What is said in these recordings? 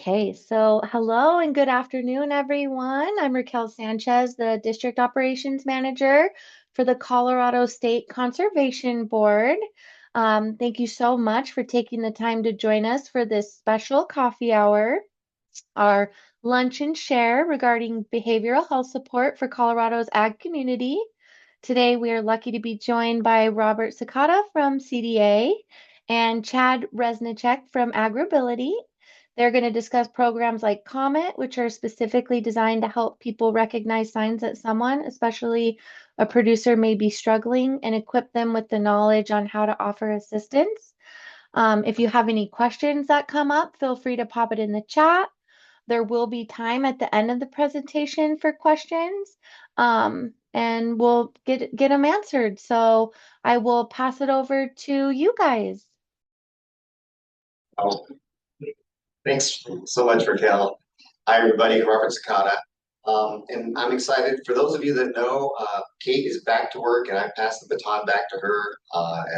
Okay, so hello and good afternoon, everyone. I'm Raquel Sanchez, the District Operations Manager for the Colorado State Conservation Board. Thank you so much for taking the time to join us for this special coffee hour, our lunch and share regarding behavioral health support for Colorado's ag community. Today, we are lucky to be joined by Robert Sakata from CDA and Chad Reznicek from AgrAbility. They're going to discuss programs like COMET, which are specifically designed to help people recognize signs that someone, especially a producer, may be struggling and equip them with the knowledge on how to offer assistance. If you have any questions that come up, feel free to pop it in the chat. There will be time at the end of the presentation for questions, and we'll get them answered. So I will pass it over to you guys. Oh, thanks so much, Raquel. Hi, everybody. Robert Sakata. And I'm excited. For those of you that know, Kate is back to work, and I passed the baton back to her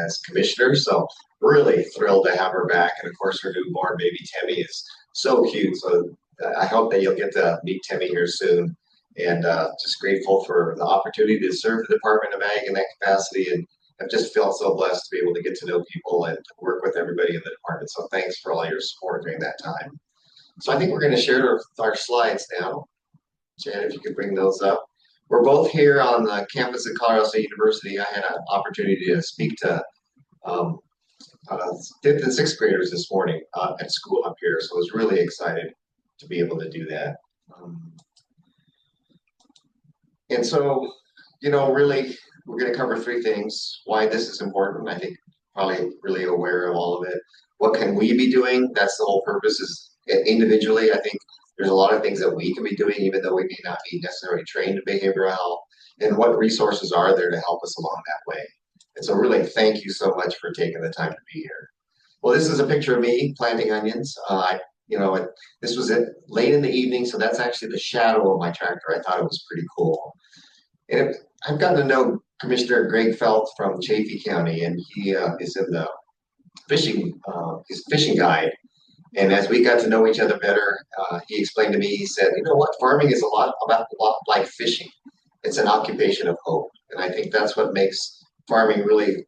as commissioner. So really thrilled to have her back. And of course, her newborn baby Temmie is so cute. So I hope that you'll get to meet Temmie here soon. And just grateful for the opportunity to serve the Department of Ag in that capacity. And I've just felt so blessed to be able to get to know people and work with everybody in the department. So thanks for all your support during that time. So I think we're going to share our slides now. Jan, if you could bring those up. We're both here on the campus at Colorado State University. I had an opportunity to speak to um, fifth and sixth graders this morning at school up here. So I was really excited to be able to do that. And so, really, we're going to cover three things. Why this is important. I think probably really aware of all of it. What can we be doing? That's the whole purpose is individually. I think there's a lot of things that we can be doing, even though we may not be necessarily trained in behavioral health. And what resources are there to help us along that way? And so really, thank you so much for taking the time to be here. Well, this is a picture of me planting onions. This was late in the evening, so that's actually the shadow of my tractor. I thought it was pretty cool. And I've gotten to know Commissioner Greg Felt from Chaffee County, and he is in the his fishing guide. And as we got to know each other better, he explained to me, he said, you know what, farming is a lot like fishing. It's an occupation of hope. And I think that's what makes farming really,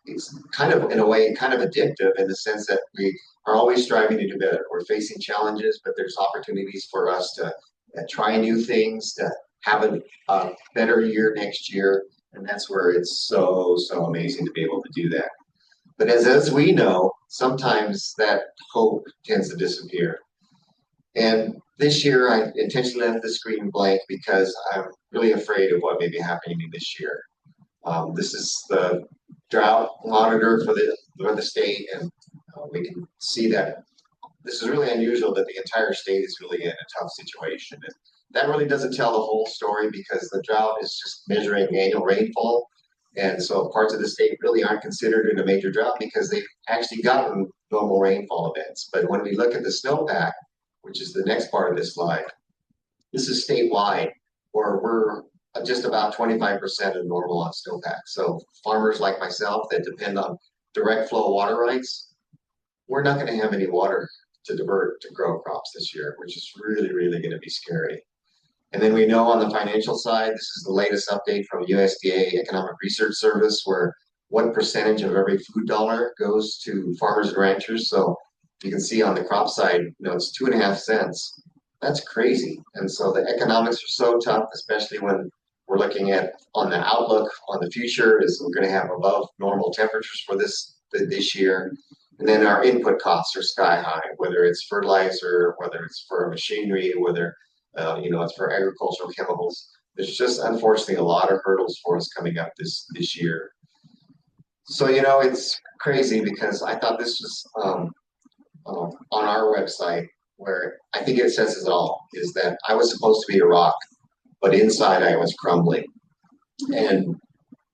it's kind of, in a way, kind of addictive in the sense that we are always striving to do better. We're facing challenges, but there's opportunities for us to try new things, to have a better year next year. And that's where it's so, so amazing to be able to do that. But as we know, sometimes that hope tends to disappear. And this year, I intentionally left the screen blank because I'm really afraid of what may be happening this year. This is the drought monitor for the state, and we can see that this is really unusual that the entire state is really in a tough situation. And that really doesn't tell the whole story because the drought is just measuring annual rainfall. And so parts of the state really aren't considered in a major drought because they've actually gotten normal rainfall events. But when we look at the snowpack, which is the next part of this slide, this is statewide, where we're just about 25% of normal on snowpack. So farmers like myself that depend on direct flow water rights, we're not going to have any water to divert to grow crops this year, which is really, really going to be scary. And then we know on the financial side, this is the latest update from USDA Economic Research Service, where what percentage of every food dollar goes to farmers and ranchers. So you can see on the crop side, it's 2.5 cents. That's crazy. And so the economics are so tough, especially when we're looking at on the outlook on the future is we're going to have above normal temperatures for this year. And then our input costs are sky high, whether it's fertilizer, whether it's for machinery, whether it's for agricultural chemicals. There's just unfortunately a lot of hurdles for us coming up this year. So it's crazy because I thought this was on our website where I think it says it all is that I was supposed to be a rock, but inside I was crumbling. And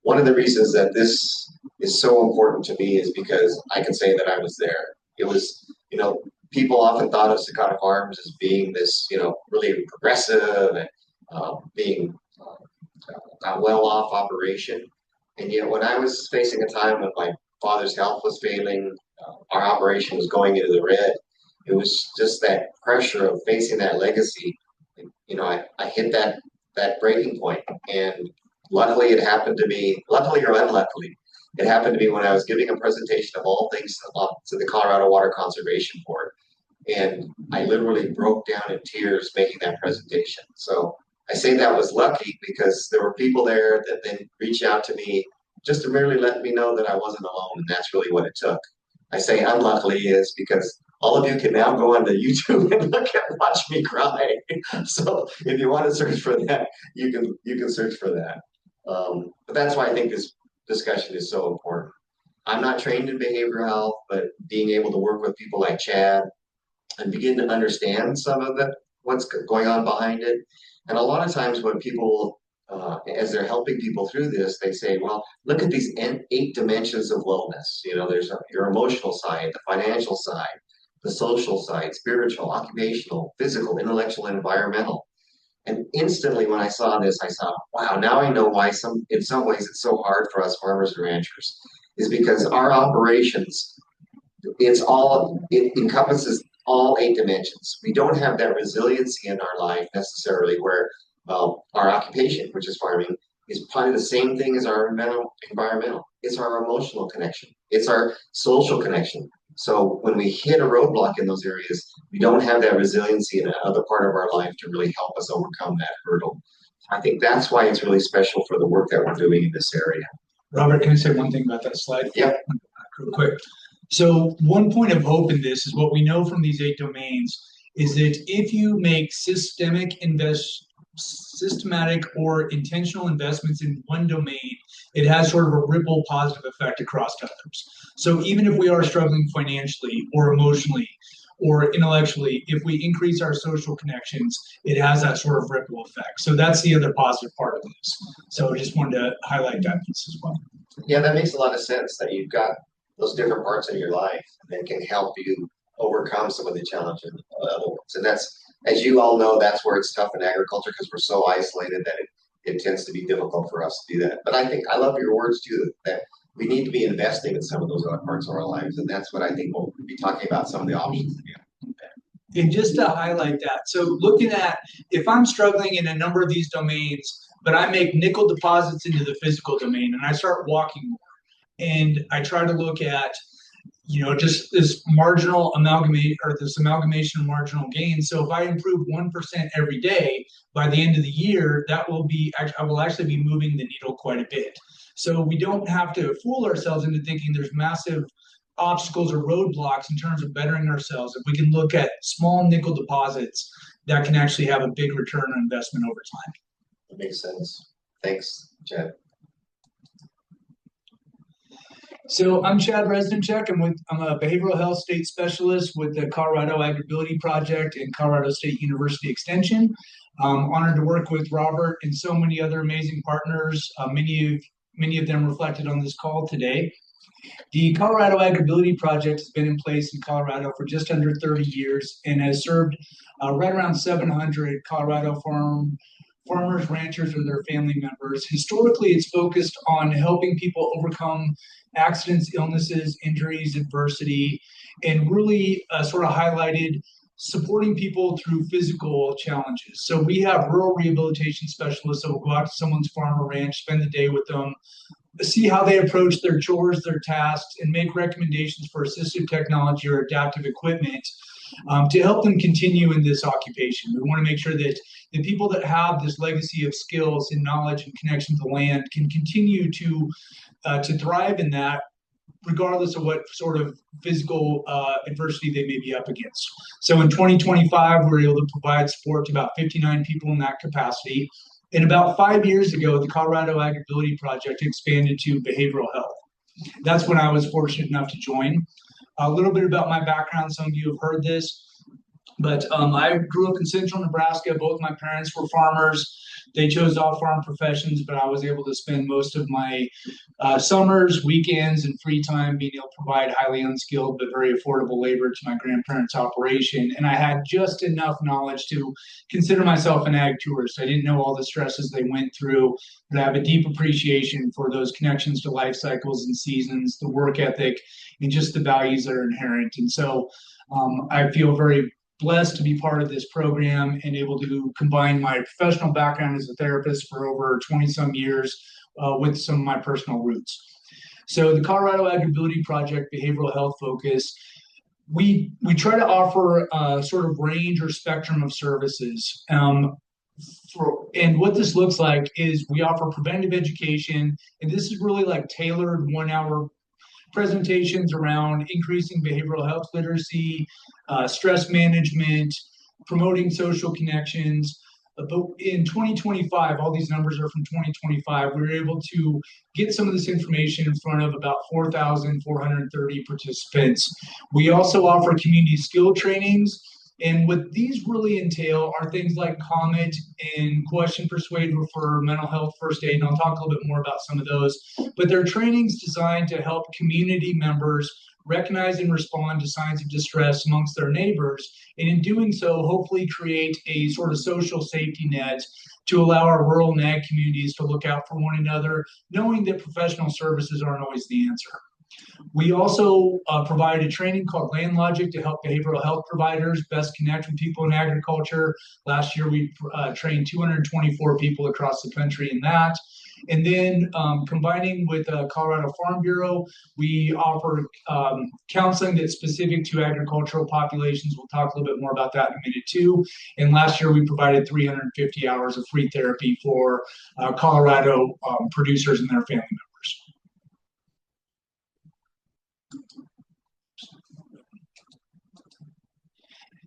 one of the reasons that this is so important to me is because I can say that I was there. It was, people often thought of Sakata Farms as being this, really progressive and being a well-off operation. And yet when I was facing a time when my father's health was failing, our operation was going into the red, it was just that pressure of facing that legacy. You know, I hit that breaking point, and luckily it happened to me. Luckily or unluckily, it happened to me when I was giving a presentation of all things to the Colorado Water Conservation Board, and I literally broke down in tears making that presentation. So I say that was lucky because there were people there that then reached out to me just to merely let me know that I wasn't alone, and that's really what it took. I say unluckily is because all of you can now go onto YouTube and watch me cry. So if you want to search for that, you can search for that. But that's why I think this discussion is so important. I'm not trained in behavioral health, but being able to work with people like Chad and begin to understand some of the what's going on behind it. And a lot of times when people, as they're helping people through this, they say, well, look at these eight dimensions of wellness. You know, there's your emotional side, the financial side, the social side, spiritual, occupational, physical, intellectual, and environmental. And instantly when I saw this, I saw, wow, now I know why in some ways it's so hard for us farmers and ranchers, is because our operations, it encompasses all eight dimensions. We don't have that resiliency in our life necessarily where our occupation, which is farming, is probably the same thing as our environmental. It's our emotional connection. It's our social connection. So when we hit a roadblock in those areas, we don't have that resiliency in another part of our life to really help us overcome that hurdle. I think that's why it's really special for the work that we're doing in this area. Robert, can I say one thing about that slide? Yeah. Real quick. So one point of hope in this is what we know from these eight domains is that if you make systematic or intentional investments in one domain, it has sort of a ripple positive effect across to others. So even if we are struggling financially or emotionally or intellectually, if we increase our social connections, it has that sort of ripple effect. So that's the other positive part of this. So I just wanted to highlight that piece as well. Yeah, that makes a lot of sense that you've got those different parts in your life that can help you overcome some of the challenges of other ones. And that's, as you all know, that's where it's tough in agriculture because we're so isolated that it tends to be difficult for us to do that. But I think I love your words too, that we need to be investing in some of those other parts of our lives. And that's what I think we'll be talking about some of the options. And just to highlight that, so looking at if I'm struggling in a number of these domains, but I make nickel deposits into the physical domain and I start walking more, and I try to look at, just this marginal amalgamate or this amalgamation of marginal gain. So if I improve 1% every day, by the end of the year, I will actually be moving the needle quite a bit. So we don't have to fool ourselves into thinking there's massive obstacles or roadblocks in terms of bettering ourselves. If we can look at small nickel deposits, that can actually have a big return on investment over time. That makes sense. Thanks, Chad. So I'm Chad Reznicek. I'm a behavioral health state specialist with the Colorado AgrAbility Project and Colorado State University Extension. I'm honored to work with Robert and so many other amazing partners, many of them reflected on this call today. The Colorado AgrAbility Project has been in place in Colorado for just under 30 years and has served right around 700 Colorado farmers, ranchers, or their family members. Historically, it's focused on helping people overcome accidents, illnesses, injuries, adversity, and really sort of highlighted supporting people through physical challenges. So we have rural rehabilitation specialists that will go out to someone's farm or ranch, spend the day with them, see how they approach their chores, their tasks, and make recommendations for assistive technology or adaptive equipment to help them continue in this occupation. We want to make sure that the people that have this legacy of skills and knowledge and connection to the land can continue to thrive in that, regardless of what sort of physical adversity they may be up against. So in 2025, we were able to provide support to about 59 people in that capacity. And about 5 years ago, the Colorado AgrAbility Project expanded to behavioral health. That's when I was fortunate enough to join. A little bit about my background, some of you have heard this. But I grew up in central Nebraska. Both my parents were farmers. They chose off-farm professions, but I was able to spend most of my summers, weekends, and free time being able to provide highly unskilled but very affordable labor to my grandparents' operation. And I had just enough knowledge to consider myself an ag tourist. I didn't know all the stresses they went through, but I have a deep appreciation for those connections to life cycles and seasons, the work ethic, and just the values that are inherent. And so I feel very blessed to be part of this program and able to combine my professional background as a therapist for over 20 some years with some of my personal roots. So the Colorado AgrAbility Project behavioral health focus, we try to offer a sort of range or spectrum of services. And what this looks like is we offer preventive education, and this is really like tailored 1 hour presentations around increasing behavioral health literacy, stress management, promoting social connections. But in 2025, all these numbers are from 2025, we were able to get some of this information in front of about 4,430 participants. We also offer community skill trainings. And what these really entail are things like COMET and question, persuade, refer, mental health, first aid, and I'll talk a little bit more about some of those. But they're trainings designed to help community members recognize and respond to signs of distress amongst their neighbors, and in doing so, hopefully create a sort of social safety net to allow our rural and ag communities to look out for one another, knowing that professional services aren't always the answer. We also provide a training called Land Logic to help behavioral health providers best connect with people in agriculture. Last year, we trained 224 people across the country in that. And then combining with Colorado Farm Bureau, we offer counseling that's specific to agricultural populations. We'll talk a little bit more about that in a minute too. And last year, we provided 350 hours of free therapy for Colorado producers and their family members.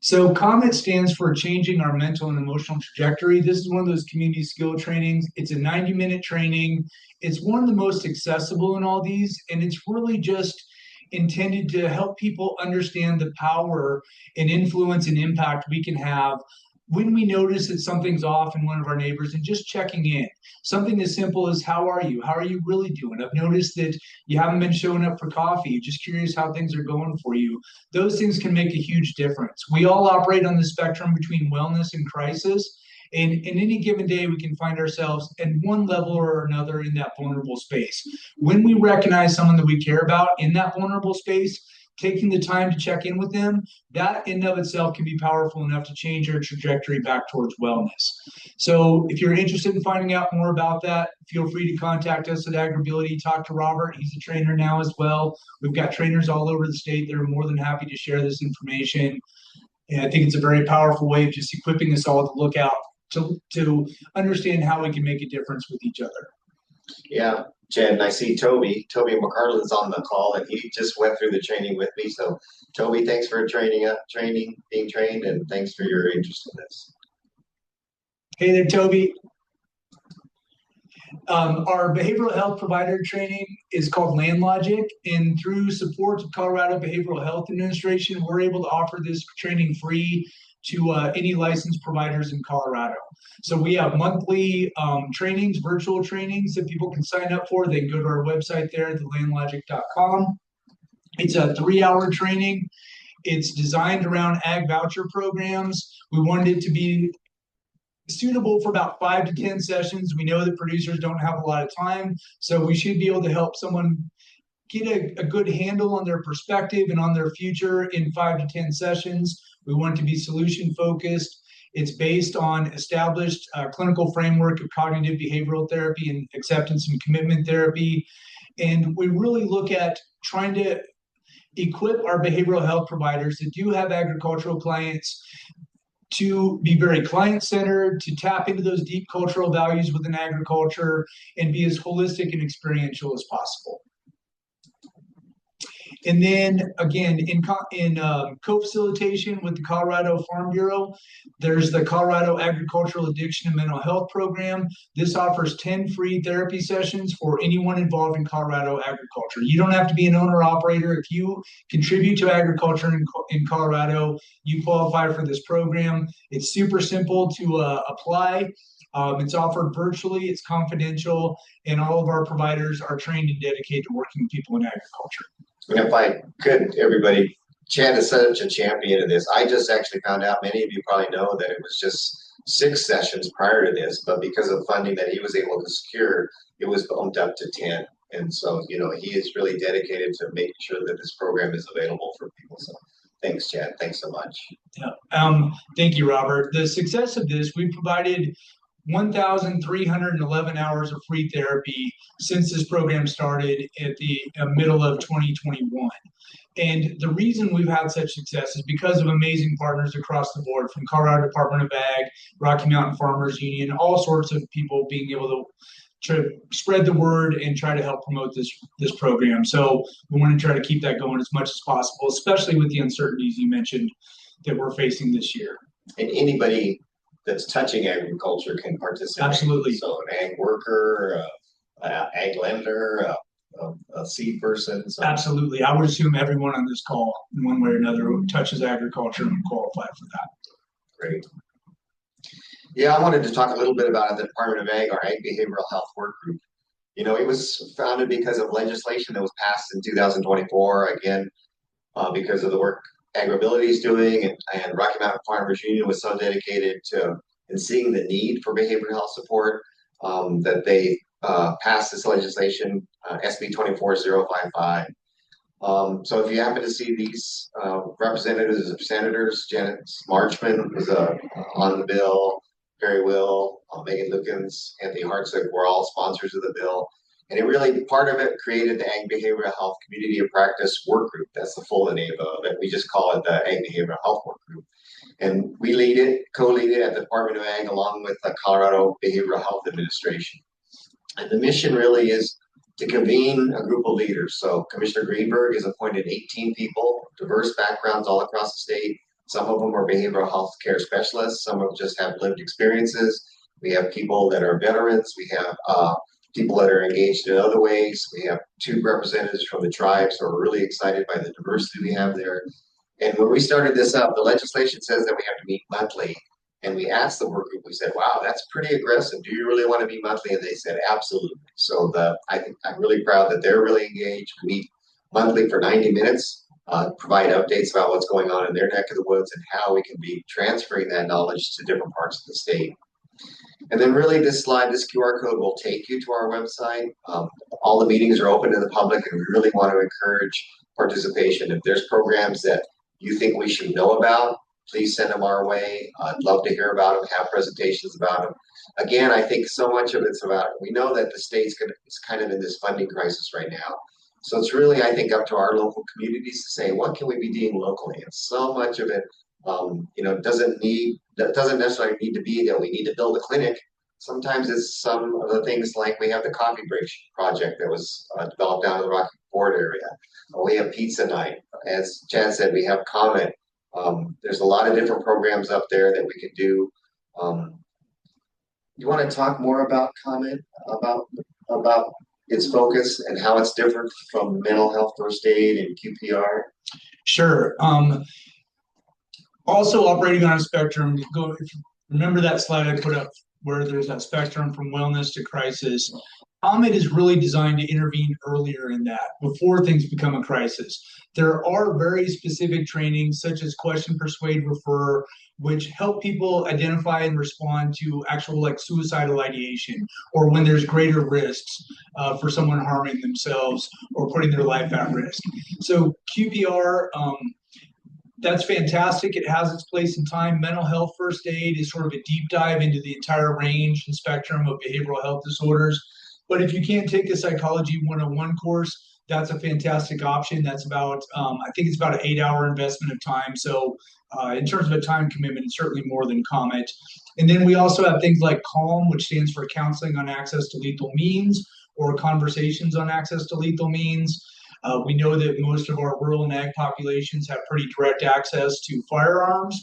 So COMET stands for Changing Our Mental and Emotional Trajectory. This is one of those community skill trainings. It's a 90-minute training. It's one of the most accessible in all these, and it's really just intended to help people understand the power and influence and impact we can have when we notice that something's off in one of our neighbors, and just checking in. Something as simple as, how are you? How are you really doing? I've noticed that you haven't been showing up for coffee. Just curious how things are going for you. Those things can make a huge difference. We all operate on the spectrum between wellness and crisis. And in any given day, we can find ourselves at one level or another in that vulnerable space. When we recognize someone that we care about in that vulnerable space, taking the time to check in with them, that in and of itself can be powerful enough to change your trajectory back towards wellness. So if you're interested in finding out more about that, feel free to contact us at AgrAbility. Talk to Robert. He's a trainer now as well. We've got trainers all over the state that are more than happy to share this information. And I think it's a very powerful way of just equipping us all to look out, to understand how we can make a difference with each other. Yeah, Jen, I see Toby McCarlin's on the call, and he just went through the training with me. So Toby, thanks for being trained, and thanks for your interest in this. Hey there, Toby. Our behavioral health provider training is called Land Logic, and through support of Colorado Behavioral Health Administration, we're able to offer this training free to any licensed providers in Colorado. So we have monthly trainings, virtual trainings that people can sign up for. They can go to our website there, thelandlogic.com. It's a 3-hour training. It's designed around ag voucher programs. We wanted it to be suitable for about 5 to 10 sessions. We know that producers don't have a lot of time, so we should be able to help someone get a good handle on their perspective and on their future in 5 to 10 sessions. We want it to be solution focused. It's based on established clinical framework of cognitive behavioral therapy and acceptance and commitment therapy. And we really look at trying to equip our behavioral health providers that do have agricultural clients to be very client-centered, to tap into those deep cultural values within agriculture, and be as holistic and experiential as possible. And then again, in co-facilitation with the Colorado Farm Bureau, there's the Colorado Agricultural Addiction and Mental Health Program. This offers 10 free therapy sessions for anyone involved in Colorado agriculture. You don't have to be an owner operator. If you contribute to agriculture in Colorado, you qualify for this program. It's super simple to apply. It's offered virtually, it's confidential, and all of our providers are trained and dedicated to working with people in agriculture. And if I could, everybody, Chad is such a champion of this. I just actually found out, many of you probably know that it was just 6 sessions prior to this, but because of funding that he was able to secure, it was bumped up to 10. And so, you know, he is really dedicated to making sure that this program is available for people. So thanks, Chad. Thanks so much. Yeah. Thank you, Robert. The success of this, we provided 1,311 hours of free therapy since this program started at the middle of 2021. And the reason we've had such success is because of amazing partners across the board, from Colorado Department of Ag, Rocky Mountain Farmers Union, all sorts of people being able to spread the word and try to help promote this program. So we want to try to keep that going as much as possible, especially with the uncertainties you mentioned that we're facing this year. And anybody that's touching agriculture can participate. Absolutely. So an ag worker, ag lender, a seed person. So. Absolutely. I would assume everyone on this call, in one way or another, who touches agriculture and qualify for that. Great. Yeah, I wanted to talk a little bit about the Department of Ag, our Ag Behavioral Health Work Group. You know, it was founded because of legislation that was passed in 2024, again, because of the work AgrAbility is doing, and Rocky Mountain Farmers Union was so dedicated to and seeing the need for behavioral health support that they passed this legislation, SB 24055. So if you happen to see these representatives of senators, Janet Marchman was on the bill, Perry Will, Megan Lukens, Anthony Hartsook were all sponsors of the bill. And it really, part of it created the Ag Behavioral Health Community of Practice Work Group. That's the full name of it. We just call it the Ag Behavioral Health Work Group. And we lead it, co-lead it at the Department of Ag along with the Colorado Behavioral Health Administration. And the mission really is to convene a group of leaders. So Commissioner Greenberg has appointed 18 people, diverse backgrounds all across the state. Some of them are behavioral health care specialists. Some of them just have lived experiences. We have people that are veterans. We have people that are engaged in other ways. We have 2 representatives from the tribes, so we're really excited by the diversity we have there. And when we started this up, the legislation says that we have to meet monthly. And we asked the work group, we said, wow, that's pretty aggressive. Do you really want to meet monthly? And they said, absolutely. So I think I'm really proud that they're really engaged. We meet monthly for 90 minutes, provide updates about what's going on in their neck of the woods and how we can be transferring that knowledge to different parts of the state. And then really this slide, this QR code will take you to our website. All the meetings are open to the public, and we really want to encourage participation. If there's programs that you think we should know about, please send them our way. I'd love to hear about them, have presentations about them. Again, I think so much of it's about, we know that the state's kind of in this funding crisis right now. So it's really, I think, up to our local communities to say, what can we be doing locally? And so much of it, you know, doesn't necessarily need to be that we need to build a clinic. Sometimes it's some of the things like we have the coffee break project that was developed down in the Rocky Ford area. We have pizza night. As Chad said, we have COMET. There's a lot of different programs up there that we can do. You want to talk more about COMET, about its focus and how it's different from mental health first aid and QPR? Sure. Also operating on a spectrum. Remember that slide I put up where there's that spectrum from wellness to crisis. COMET is really designed to intervene earlier in that, before things become a crisis. There are very specific trainings such as question, persuade, refer, which help people identify and respond to actual like suicidal ideation, or when there's greater risks for someone harming themselves or putting their life at risk. So QPR, that's fantastic. It has its place in time. Mental health first aid is sort of a deep dive into the entire range and spectrum of behavioral health disorders. But if you can't take a Psychology 101 course, that's a fantastic option. That's about, I think it's about an 8-hour investment of time. So in terms of a time commitment, it's certainly more than COMET. And then we also have things like CALM, which stands for Counseling on Access to Lethal Means, or Conversations on Access to Lethal Means. We know that most of our rural and ag populations have pretty direct access to firearms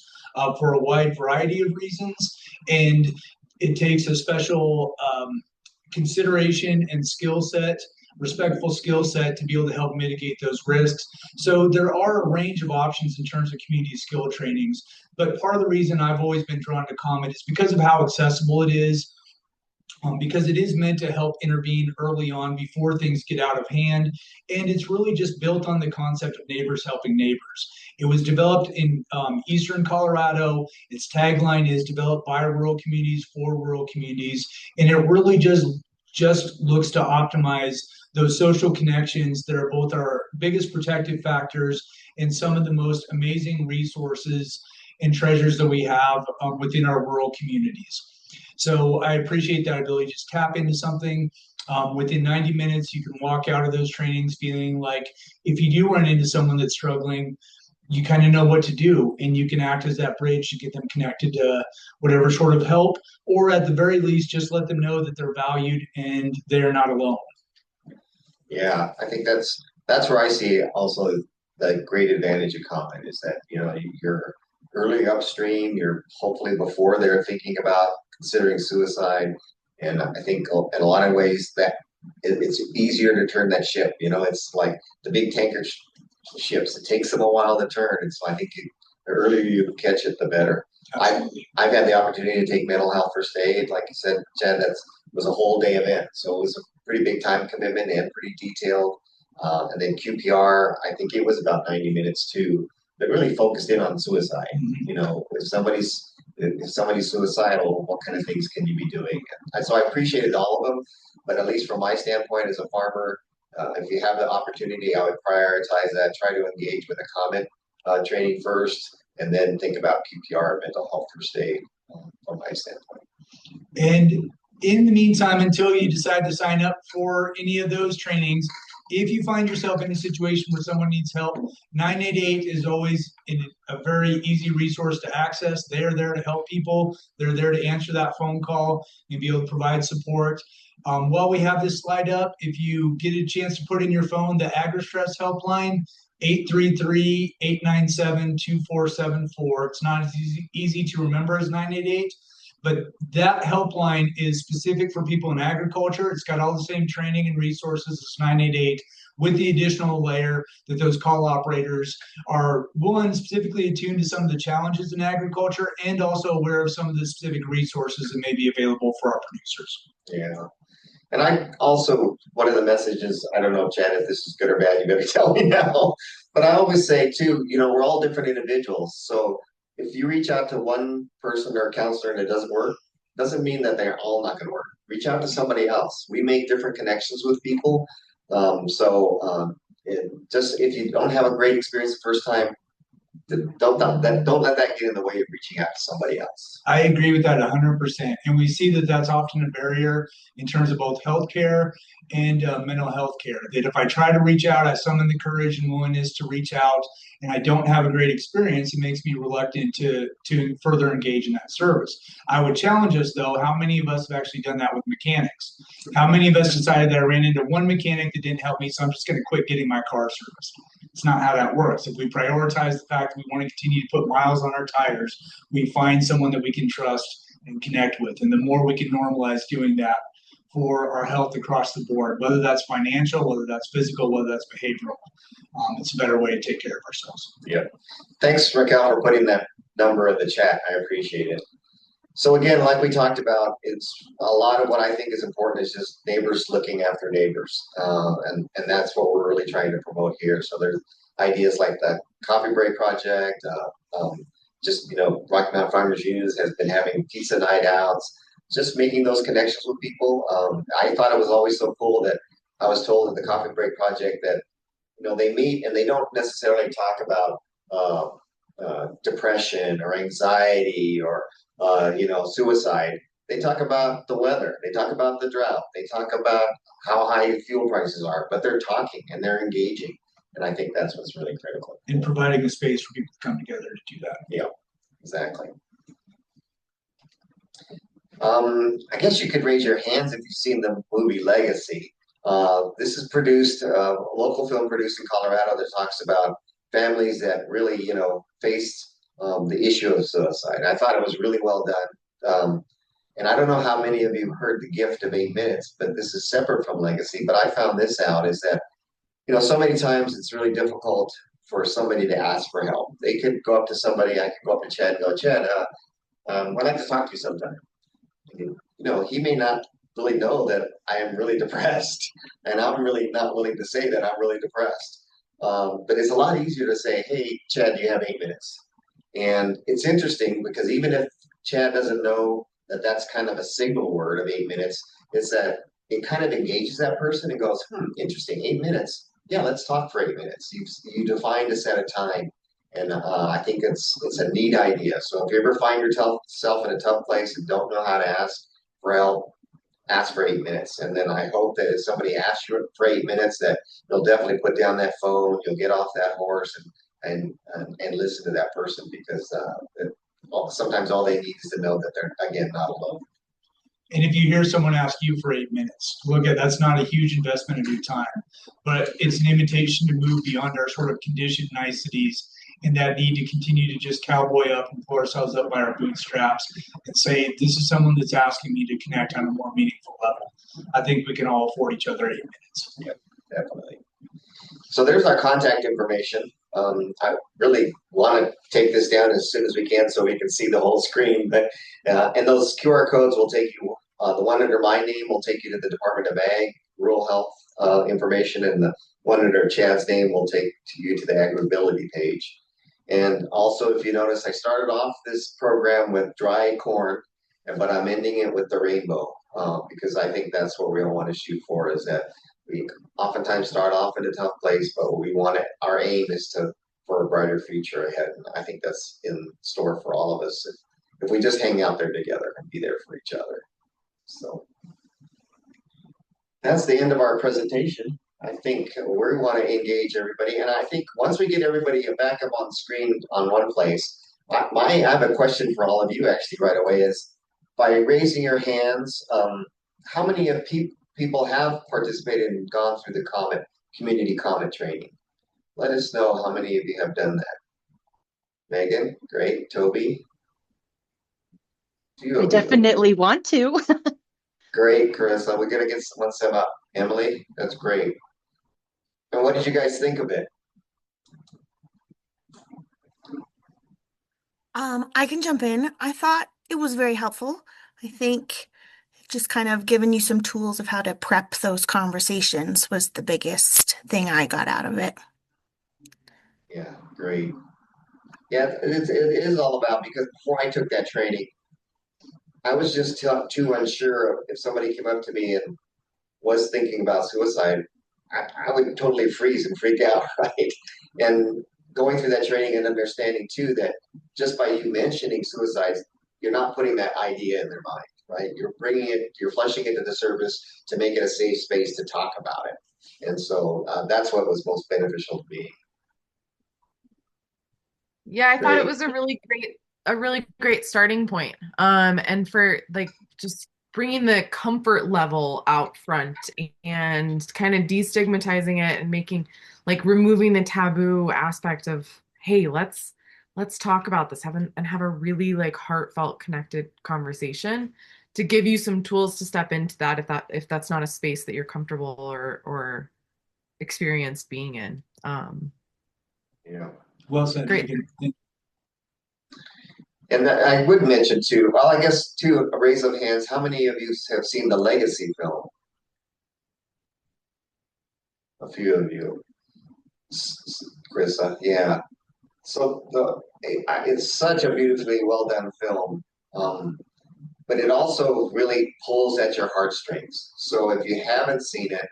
for a wide variety of reasons, and it takes a special consideration and skill set, respectful skill set to be able to help mitigate those risks. So there are a range of options in terms of community skill trainings. But part of the reason I've always been drawn to COMET is because of how accessible it is, because it is meant to help intervene early on before things get out of hand. And it's really just built on the concept of neighbors helping neighbors. It was developed in eastern Colorado. Its tagline is developed by rural communities for rural communities. And it really just looks to optimize those social connections that are both our biggest protective factors and some of the most amazing resources and treasures that we have within our rural communities. So I appreciate that ability to just tap into something. Within 90 minutes, you can walk out of those trainings feeling like if you do run into someone that's struggling, you kind of know what to do, and you can act as that bridge to get them connected to whatever sort of help, or at the very least, just let them know that they're valued and they're not alone. Yeah, I think that's where I see also the great advantage of COMET is that, you're early upstream, you're hopefully before they're thinking about considering suicide. And I think in a lot of ways that it's easier to turn that ship. It's like the big tanker ships. It takes them a while to turn. And so I think the earlier you catch it, the better. I've had the opportunity to take mental health first aid. Like you said, Chad, that was a whole day event. So it was a pretty big time commitment and pretty detailed. And then QPR, I think it was about 90 minutes too, but really focused in on suicide. If somebody's suicidal, what kind of things can you be doing? And so I appreciated all of them, but at least from my standpoint as a farmer, if you have the opportunity, I would prioritize that. Try to engage with a COMET training first, and then think about QPR, mental health first aid, from my standpoint. And in the meantime, until you decide to sign up for any of those trainings, if you find yourself in a situation where someone needs help, 988 is always a very easy resource to access. They're there to help people. They're there to answer that phone call and be able to provide support. While we have this slide up, if you get a chance to put in your phone the AgriStress helpline, 833-897-2474. It's not as easy to remember as 988. But that helpline is specific for people in agriculture. It's got all the same training and resources as 988, with the additional layer that those call operators are, one, specifically attuned to some of the challenges in agriculture and also aware of some of the specific resources that may be available for our producers. Yeah. And I also, one of the messages, I don't know, Chad, if this is good or bad, you better tell me now. But I always say, too, we're all different individuals. So if you reach out to one person or a counselor and it doesn't work, doesn't mean that they're all not going to work. Reach out to somebody else. We make different connections with people. Just if you don't have a great experience the first time, don't let that get in the way of reaching out to somebody else. I agree with that 100%. And we see that that's often a barrier in terms of both healthcare and mental health care. That if I try to reach out, I summon the courage and willingness to reach out, and I don't have a great experience, it makes me reluctant to further engage in that service. I would challenge us, though, how many of us have actually done that with mechanics? How many of us decided that I ran into one mechanic that didn't help me, so I'm just going to quit getting my car serviced? It's not how that works. If we prioritize the fact that we want to continue to put miles on our tires, we find someone that we can trust and connect with. And the more we can normalize doing that for our health across the board, whether that's financial, whether that's physical, whether that's behavioral, it's a better way to take care of ourselves. Yeah. Thanks, Raquel, for putting that number in the chat. I appreciate it. So again, like we talked about, it's a lot of what I think is important is just neighbors looking after neighbors. And that's what we're really trying to promote here. So there's ideas like the Coffee Break Project, Rocky Mountain Farmers Union has been having pizza night outs, just making those connections with people. I thought it was always so cool that I was told at the Coffee Break Project that, they meet and they don't necessarily talk about depression or anxiety or suicide. They talk about the weather. They talk about the drought. They talk about how high fuel prices are, but they're talking and they're engaging. And I think that's what's really critical. And providing a space for people to come together to do that. Yeah, exactly. I guess you could raise your hands if you've seen the movie Legacy. This is produced, a local film produced in Colorado that talks about families that really, faced the issue of suicide. I thought it was really well done. And I don't know how many of you heard The Gift of 8 Minutes, but this is separate from Legacy. But I found this out is that, so many times it's really difficult for somebody to ask for help. They could go up to somebody, I could go up to Chad and go, Chad, I'd like to talk to you sometime. He may not really know that I am really depressed, and I'm really not willing to say that I'm really depressed. But it's a lot easier to say, "Hey, Chad, do you have 8 minutes?" And it's interesting because even if Chad doesn't know that that's kind of a signal word of 8 minutes, it's that it kind of engages that person and goes, interesting, 8 minutes. Yeah, let's talk for 8 minutes. You defined a set of time, and I think it's a neat idea. So if you ever find yourself in a tough place and don't know how to ask for help, ask for 8 minutes. And then I hope that if somebody asks you for 8 minutes, that you'll definitely put down that phone, you'll get off that horse and listen to that person because sometimes all they need is to know that they're again not alone. And if you hear someone ask you for 8 minutes, look at that's not a huge investment of your time, but it's an invitation to move beyond our sort of conditioned niceties and that need to continue to just cowboy up and pull ourselves up by our bootstraps and say, this is someone that's asking me to connect on a more meaningful level. I think we can all afford each other 8 minutes. Yep, definitely. So there's our contact information. I really want to take this down as soon as we can so we can see the whole screen. But and those QR codes will take you. The one under my name will take you to the Department of Ag, Rural Health information, and the one under Chad's name will take you to the AgrAbility page. And also, if you notice, I started off this program with dry corn, but I'm ending it with the rainbow because I think that's what we all want to shoot for. Is that we oftentimes start off in a tough place, but we want it. Our aim is for a brighter future ahead, and I think that's in store for all of us if we just hang out there together and be there for each other. So that's the end of our presentation. I think we want to engage everybody, and I think once we get everybody back up on screen on one place, I have a question for all of you actually right away. Is by raising your hands, how many of people have participated and gone through the COMET community COMET training? Let us know how many of you have done that. Megan, great. Toby, I definitely want to. Great, Carissa. We're gonna get one set up. Emily, that's great. And what did you guys think of it? I can jump in. I thought it was very helpful. I think just kind of giving you some tools of how to prep those conversations was the biggest thing I got out of it. Yeah, great. Yeah, it is all about because before I took that training, I was just too unsure if somebody came up to me and was thinking about suicide, I would totally freeze and freak out, right? And going through that training and understanding too that just by you mentioning suicides, you're not putting that idea in their mind, right? You're flushing it to the surface to make it a safe space to talk about it. And so that's what was most beneficial to me. Yeah, I thought it was a really great starting point. And for like just bringing the comfort level out front and kind of destigmatizing it and making like removing the taboo aspect of, hey, let's talk about this, and have a really like heartfelt connected conversation to give you some tools to step into that if that's not a space that you're comfortable or experienced being in. Yeah. Well said. Great. And I would mention too, well, I guess too, a raise of hands, how many of you have seen the Legacy film? A few of you. Carissa, yeah. So it's such a beautifully well done film, but it also really pulls at your heartstrings. So if you haven't seen it,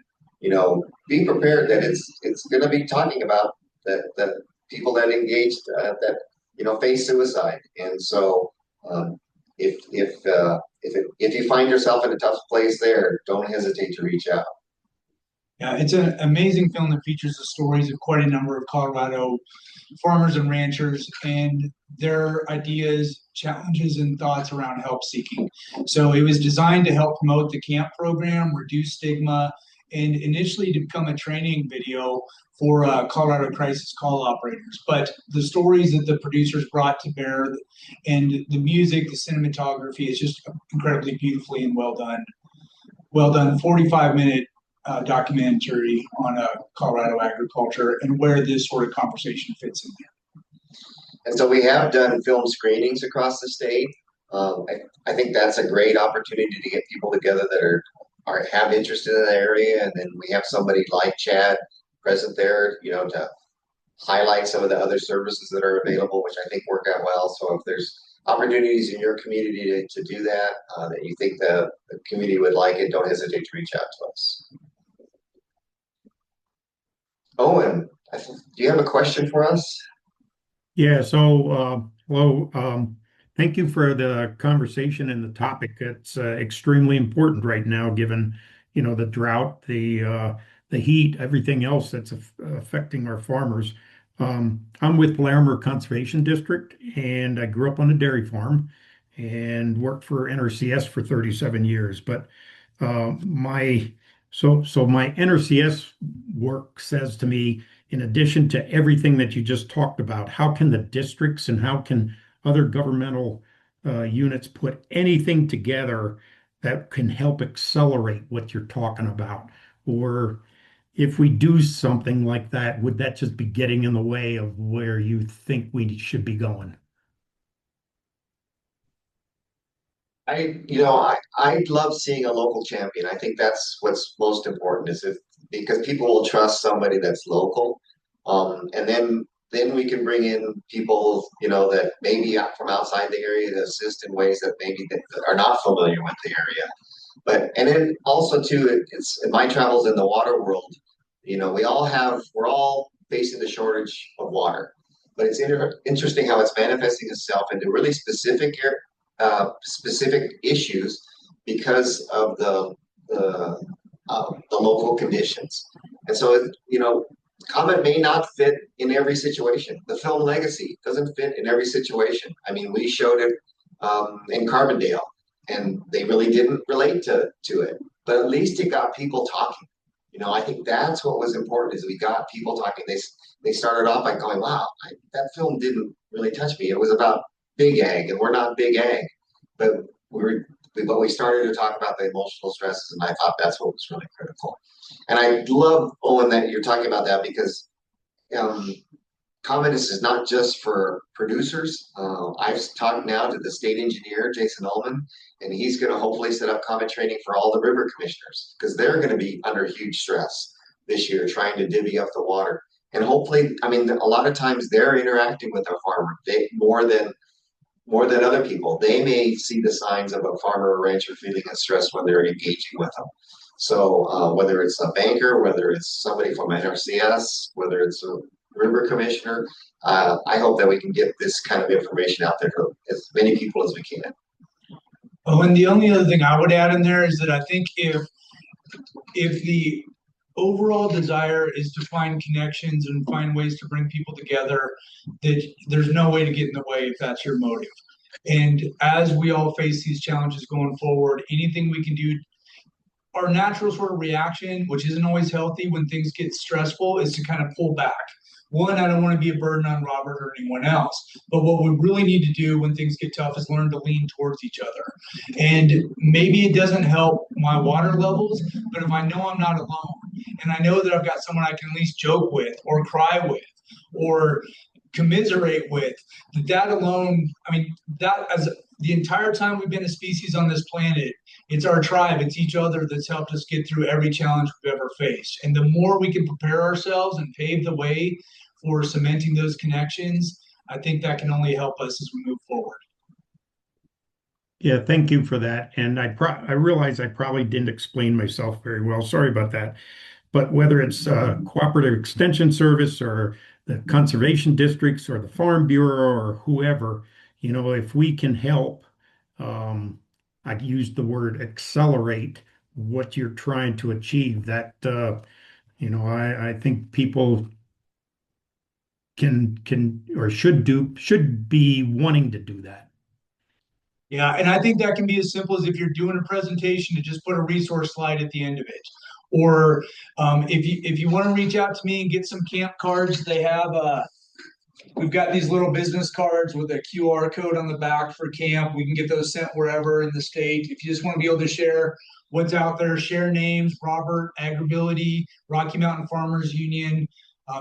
be prepared that it's going to be talking about the people that engaged that face suicide. And so if you find yourself in a tough place there, don't hesitate to reach out. Yeah, it's an amazing film that features the stories of quite a number of Colorado farmers and ranchers and their ideas, challenges, and thoughts around help seeking. So it was designed to help promote the CAMP program, reduce stigma, and initially to become a training video for Colorado crisis call operators. But the stories that the producers brought to bear and the music, the cinematography is just incredibly beautifully and well done. Well done, 45-minute documentary on Colorado agriculture and where this sort of conversation fits in there. And so we have done film screenings across the state. I think that's a great opportunity to get people together that have interest in the area, and then we have somebody like Chad present there, to highlight some of the other services that are available, which I think work out well. So if there's opportunities in your community to do that, that you think the community would like it, don't hesitate to reach out to us. Owen, do you have a question for us? Yeah, so hello. Thank you for the conversation and the topic. It's extremely important right now, given the drought, the heat, everything else that's affecting our farmers. I'm with Larimer Conservation District, and I grew up on a dairy farm and worked for NRCS for 37 years. But my NRCS work says to me, in addition to everything that you just talked about, how can the districts and how can other governmental units put anything together that can help accelerate what you're talking about? Or if we do something like that, would that just be getting in the way of where you think we should be going? I'd love seeing a local champion. I think that's what's most important because people will trust somebody that's local. And then we can bring in people, that maybe from outside the area to assist in ways that maybe that are not familiar with the area. And then also too, it's in my travels in the water world, we're all facing the shortage of water. But it's interesting how it's manifesting itself into really specific issues because of the local conditions. And so, COMET may not fit in every situation. The film Legacy doesn't fit in every situation. I mean, we showed it in Carbondale, and they really didn't relate to it. But at least it got people talking. I think that's what was important is we got people talking. They started off by going, "Wow, that film didn't really touch me. It was about big ag, and we're not big ag." But we started to talk about the emotional stresses, and I thought that's what was really critical. And I love, Owen, that you're talking about that because COMET is not just for producers. I've talked now to the state engineer, Jason Ullman, and he's going to hopefully set up COMET training for all the river commissioners because they're going to be under huge stress this year trying to divvy up the water. And hopefully, I mean, a lot of times they're interacting with our farmer more than other people. They may see the signs of a farmer or rancher feeling stressed when they're engaging with them. So whether it's a banker, whether it's somebody from NRCS, whether it's a river commissioner, I hope that we can get this kind of information out there to as many people as we can. Oh, and the only other thing I would add in there is that I think if the overall desire is to find connections and find ways to bring people together, that there's no way to get in the way if that's your motive. And as we all face these challenges going forward, anything we can do, our natural sort of reaction, which isn't always healthy when things get stressful, is to kind of pull back. One, I don't want to be a burden on Robert or anyone else. But what we really need to do when things get tough is learn to lean towards each other. And maybe it doesn't help my water levels, but if I know I'm not alone, and I know that I've got someone I can at least joke with or cry with or commiserate with, that alone, I mean, that as the entire time we've been a species on this planet, it's our tribe, it's each other that's helped us get through every challenge we've ever faced. And the more we can prepare ourselves and pave the way for cementing those connections, I think that can only help us as we move forward. Yeah, thank you for that. And I realize I probably didn't explain myself very well. Sorry about that. But whether it's Cooperative Extension Service or the conservation districts or the Farm Bureau or whoever, if we can help, I used the word accelerate what you're trying to achieve. That I think people can or should be wanting to do that. Yeah, and I think that can be as simple as if you're doing a presentation to just put a resource slide at the end of it. Or if you want to reach out to me and get some camp cards, they have we've got these little business cards with a QR code on the back for camp. We can get those sent wherever in the state. If you just want to be able to share what's out there, share names, Robert, AgrAbility, Rocky Mountain Farmers Union,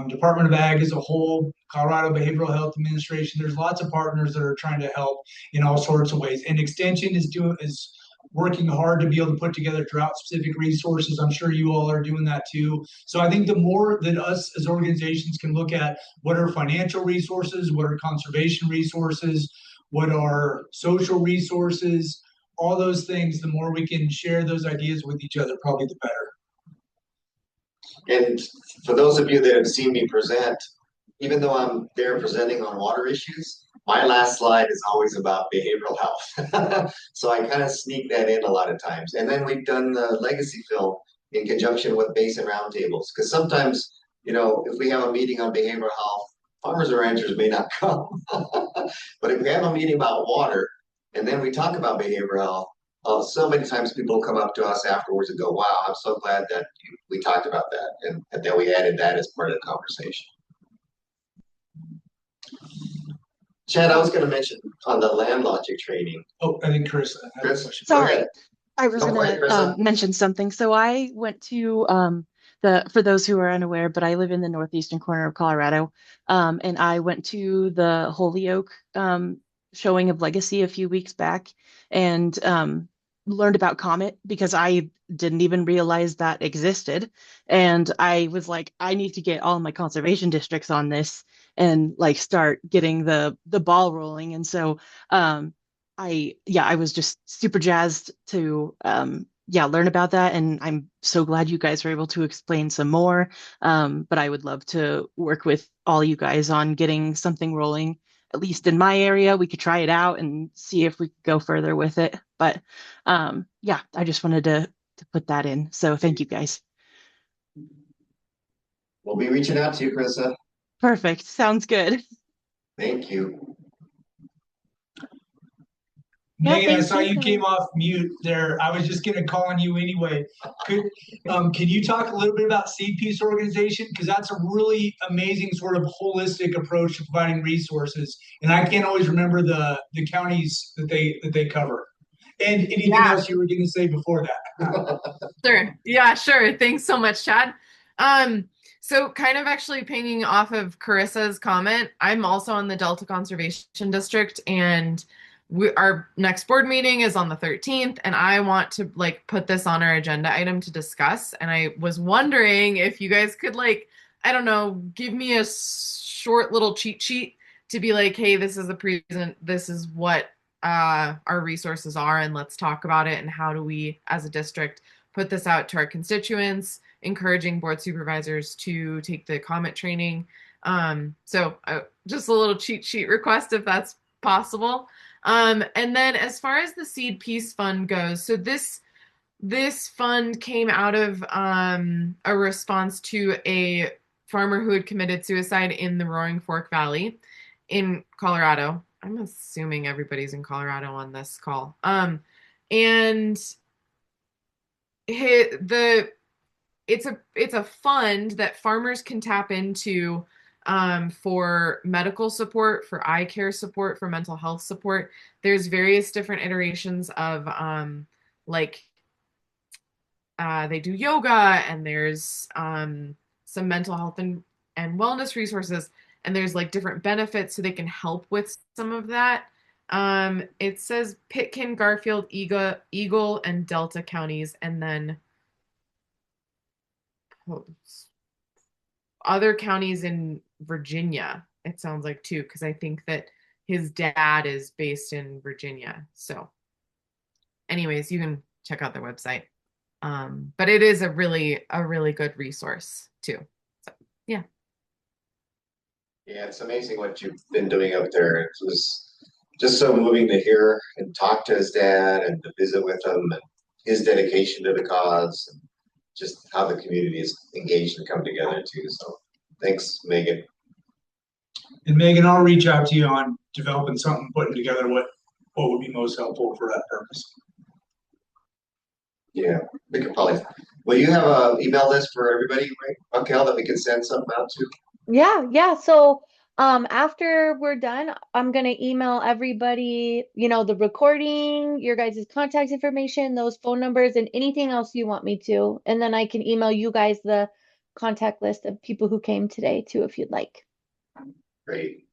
Department of Ag as a whole, Colorado Behavioral Health Administration. There's lots of partners that are trying to help in all sorts of ways. And Extension is working hard to be able to put together drought-specific resources. I'm sure you all are doing that too. So I think the more that us as organizations can look at what are financial resources, what are conservation resources, what are social resources, all those things, the more we can share those ideas with each other, probably the better. And for those of you that have seen me present, even though I'm there presenting on water issues, my last slide is always about behavioral health. So I kind of sneak that in a lot of times. And then we've done the legacy film in conjunction with basin roundtables. Because sometimes, if we have a meeting on behavioral health, farmers and ranchers may not come. But if we have a meeting about water, and then we talk about behavioral health, so many times people come up to us afterwards and go, wow, I'm so glad that we talked about that and that we added that as part of the conversation. Chad, I was going to mention on the land logic training. Oh, I think Chris. Sorry, I was going to mention something. So I went to for those who are unaware, but I live in the northeastern corner of Colorado, and I went to the Holyoke showing of Legacy a few weeks back, and learned about COMET because I didn't even realize that existed. And I was like, I need to get all my conservation districts on this and like start getting the ball rolling. And so I was just super jazzed to learn about that. And I'm so glad you guys were able to explain some more. But I would love to work with all you guys on getting something rolling. At least in my area, we could try it out and see if we could go further with it. But I just wanted to put that in. So thank you guys. We'll be reaching out to you, Krista. Perfect. Sounds good. Thank you. Megan, I saw you came off mute there. I was just going to call on you anyway. Can you talk a little bit about Seed Peace Organization? Because that's a really amazing sort of holistic approach to providing resources. And I can't always remember the counties that they cover. And anything else you were going to say before that? Sure. Yeah, sure. Thanks so much, Chad. So kind of actually pinging off of Carissa's comment, I'm also on the Delta Conservation District, and our next board meeting is on the 13th, and I want to put this on our agenda item to discuss. And I was wondering if you guys could give me a short little cheat sheet to be like, hey, this is this is what our resources are, and let's talk about it. And how do we, as a district, put this out to our constituents, encouraging board supervisors to take the COMET training. So just a little cheat sheet request if that's possible. And then as far as the Seed Peace Fund goes, so this fund came out of a response to a farmer who had committed suicide in the Roaring Fork Valley in Colorado. I'm assuming everybody's in Colorado on this call. And it's a fund that farmers can tap into for medical support, for eye care support, for mental health support. There's various different iterations of they do yoga, and there's some mental health and wellness resources, and there's different benefits so they can help with some of that. It says Pitkin, Garfield, Eagle, and Delta counties, and then other counties in Virginia, it sounds like, too, because I think that his dad is based in Virginia. So anyways, you can check out their website. But it is a really good resource too. So yeah. Yeah, it's amazing what you've been doing up there. It was just so moving to hear and talk to his dad and to visit with him, and his dedication to the cause, and just how the community is engaged and come together too. So thanks, Megan. And Megan, I'll reach out to you on developing something, putting together what would be most helpful for that purpose. Yeah, we could probably Will you have a email list for everybody, right, Raquel, that we can send something out to? Yeah. So after we're done, I'm gonna email everybody, the recording, your guys' contact information, those phone numbers, and anything else you want me to. And then I can email you guys the contact list of people who came today too, if you'd like. Great.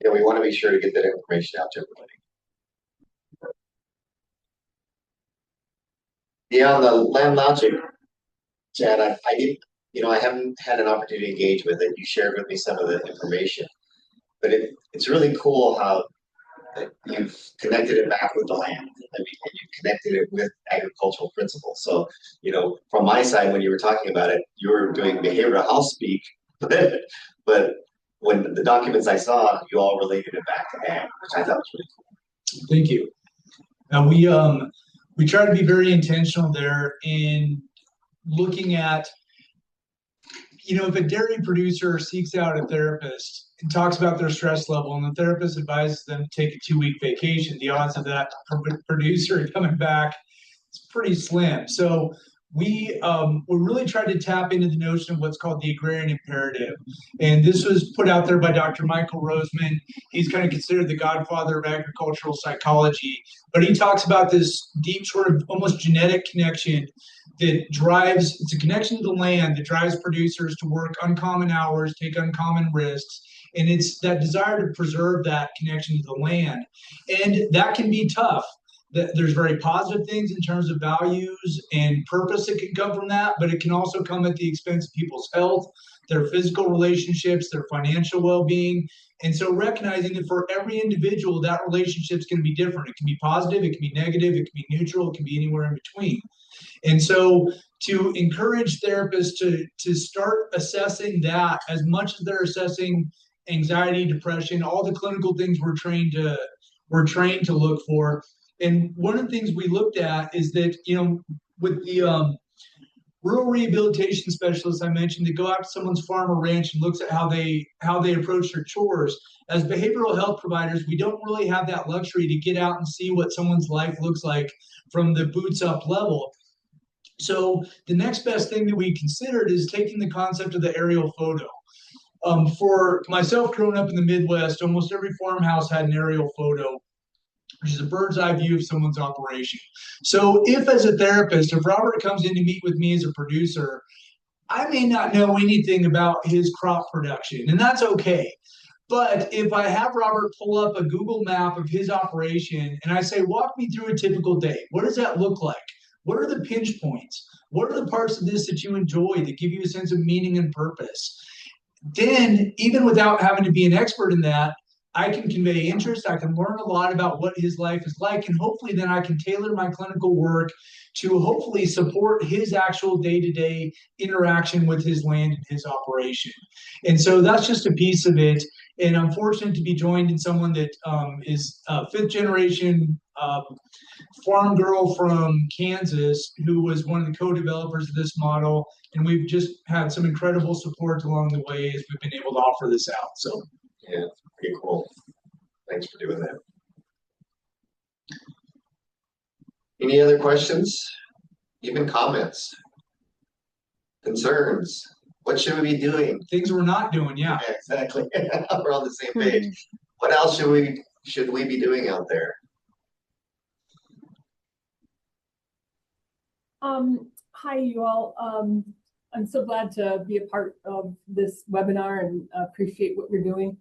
Yeah, we want to be sure to get that information out to everybody. Yeah, on the land logic, Chad, I didn't, I haven't had an opportunity to engage with it. You shared with me some of the information, but it's really cool how that you've connected it back with the land. I mean, and you've connected it with agricultural principles. So, from my side, when you were talking about it, you were doing behavioral health speak, but when the documents I saw, you all related it back to ag, which I thought was really cool. Thank you. Now we try to be very intentional there in looking at, if a dairy producer seeks out a therapist and talks about their stress level, and the therapist advises them to take a 2-week vacation, the odds of that producer coming back is pretty slim. So we really tried to tap into the notion of what's called the agrarian imperative. And this was put out there by Dr. Michael Roseman. He's kind of considered the godfather of agricultural psychology, but he talks about this deep sort of almost genetic connection that drives, it's a connection to the land that drives producers to work uncommon hours, take uncommon risks. And it's that desire to preserve that connection to the land. And that can be tough. There's very positive things in terms of values and purpose that can come from that, but it can also come at the expense of people's health, their physical relationships, their financial well-being. And so recognizing that for every individual, that relationship is going to be different. It can be positive, it can be negative, it can be neutral, it can be anywhere in between. And so to encourage therapists to start assessing that as much as they're assessing anxiety, depression, all the clinical things we're trained to look for. And one of the things we looked at is that, with the rural rehabilitation specialists I mentioned that go out to someone's farm or ranch and looks at how they approach their chores. As behavioral health providers, we don't really have that luxury to get out and see what someone's life looks like from the boots up level. So the next best thing that we considered is taking the concept of the aerial photo. For myself, growing up in the Midwest, almost every farmhouse had an aerial photo, which is a bird's eye view of someone's operation. So if as a therapist, if Robert comes in to meet with me as a producer, I may not know anything about his crop production, and that's okay. But if I have Robert pull up a Google map of his operation and I say, walk me through a typical day, what does that look like? What are the pinch points? What are the parts of this that you enjoy that give you a sense of meaning and purpose? Then, even without having to be an expert in that, I can convey interest. I can learn a lot about what his life is like, and hopefully then I can tailor my clinical work to hopefully support his actual day-to-day interaction with his land and his operation. And so that's just a piece of it. And I'm fortunate to be joined in someone that is a fifth generation farm girl from Kansas who was one of the co-developers of this model. And we've just had some incredible support along the way as we've been able to offer this out. So yeah, pretty cool. Thanks for doing that. Any other questions? Even comments? Concerns? What should we be doing? Things we're not doing, yeah. Yeah, exactly. We're on the same page. What else should we be doing out there? Hi, you all. I'm so glad to be a part of this webinar and appreciate what you're doing.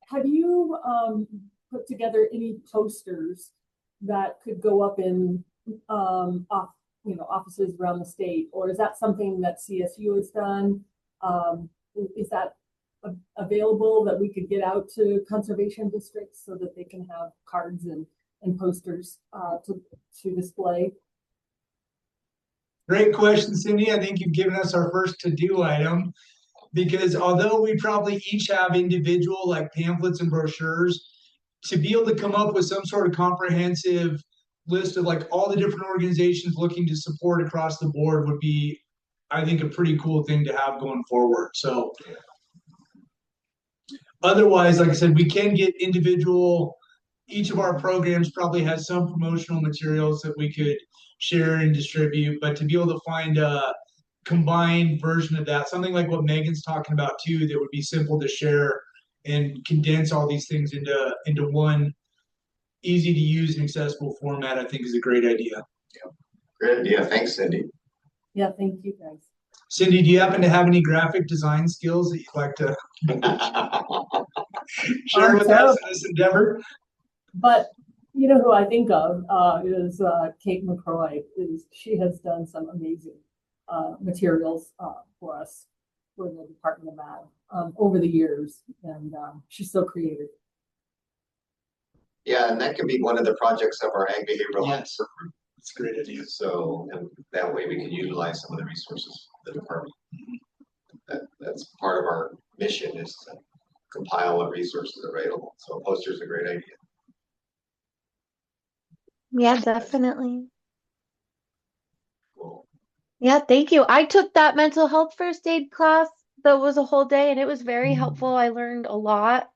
Have you put together any posters that could go up in offices around the state, or is that something that CSU has done? Is that available that we could get out to conservation districts so that they can have cards and posters to display? Great question, Cindy. I think you've given us our first to-do item, because although we probably each have individual like pamphlets and brochures, to be able to come up with some sort of comprehensive list of like all the different organizations looking to support across the board would be, I think, a pretty cool thing to have going forward. So otherwise, like I said, we can get individual each of our programs probably has some promotional materials that we could share and distribute, but to be able to find a combined version of that, something like what Megan's talking about too, that would be simple to share and condense all these things into one easy to use and accessible format, I think is a great idea. Yeah. Great idea. Thanks, Cindy. Yeah, thank you guys. Cindy, do you happen to have any graphic design skills that you'd like to share with us in this endeavor? But you know who I think of is Kate McCroy. She has done some amazing materials for us for the Department of Ag over the years, and she's so creative. Yeah, and that could be one of the projects of our ag behavioral health. Yes, it's a great idea. So, and that way we can utilize some of the resources of the department. That's part of our mission, is to compile what resources are available. So a poster is a great idea. Yeah, definitely. Cool. Yeah, thank you. I took that mental health first aid class that was a whole day and it was very helpful. I learned a lot.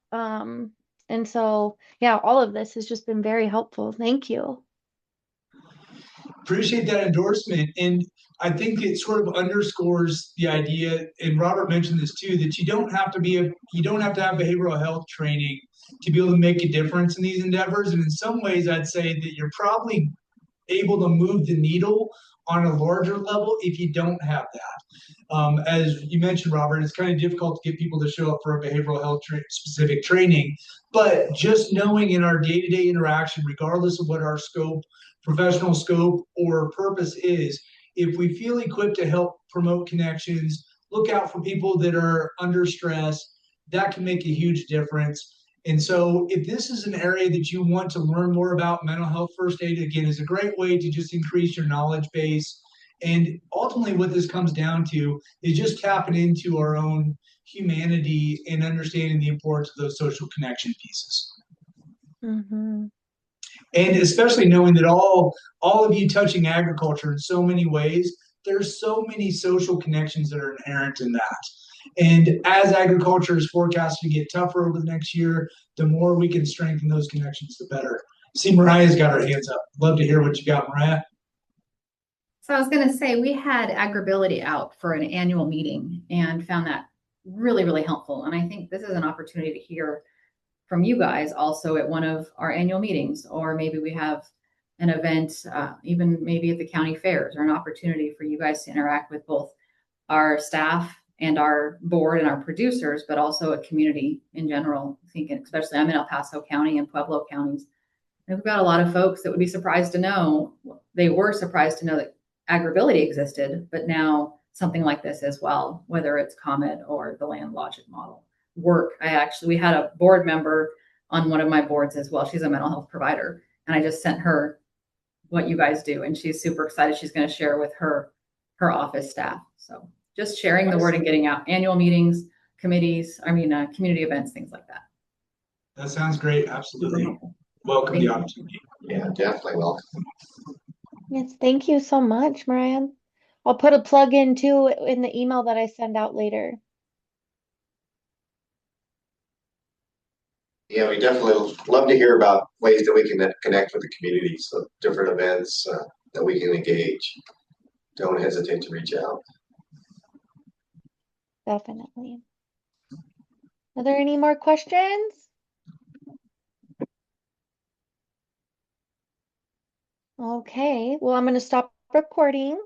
And so, yeah, all of this has just been very helpful. Thank you. Appreciate that endorsement. And I think it sort of underscores the idea, and Robert mentioned this too, that you don't have to have behavioral health training to be able to make a difference in these endeavors. And in some ways, I'd say that you're probably able to move the needle on a larger level if you don't have that. As you mentioned, Robert, it's kind of difficult to get people to show up for a behavioral health specific training, but just knowing in our day-to-day interaction, regardless of what our scope, professional scope or purpose is, if we feel equipped to help promote connections, look out for people that are under stress, that can make a huge difference. And so if this is an area that you want to learn more about, mental health first aid, again, is a great way to just increase your knowledge base. And ultimately what this comes down to is just tapping into our own humanity and understanding the importance of those social connection pieces. Mm-hmm. And especially knowing that all of you touching agriculture in so many ways, there's so many social connections that are inherent in that. And as agriculture is forecasted to get tougher over the next year, the more we can strengthen those connections, the better. See, Mariah's got her hands up. Love to hear what you got, Mariah. So I was going to say, we had AgrAbility out for an annual meeting and found that really, really helpful. And I think this is an opportunity to hear from you guys also at one of our annual meetings, or maybe we have an event, even maybe at the county fairs, or an opportunity for you guys to interact with both our staff and our board and our producers, but also a community in general. Thinking, especially I'm in El Paso County and Pueblo counties. And we've got a lot of folks that would be surprised to know, they were surprised to know that AgrAbility existed, but now something like this as well, whether it's COMET or the land logic model. We had a board member on one of my boards as well. She's a mental health provider. And I just sent her what you guys do. And she's super excited. She's going to share with her office staff. So just sharing the word and getting out annual meetings, committees, community events, things like that. That sounds great. Absolutely. Welcome the opportunity. Yeah, definitely welcome. Yes, thank you so much, Mariah. I'll put a plug in too in the email that I send out later. Yeah, we definitely love to hear about ways that we can connect with the community. So different events that we can engage. Don't hesitate to reach out. Definitely. Are there any more questions? Okay, well, I'm going to stop recording.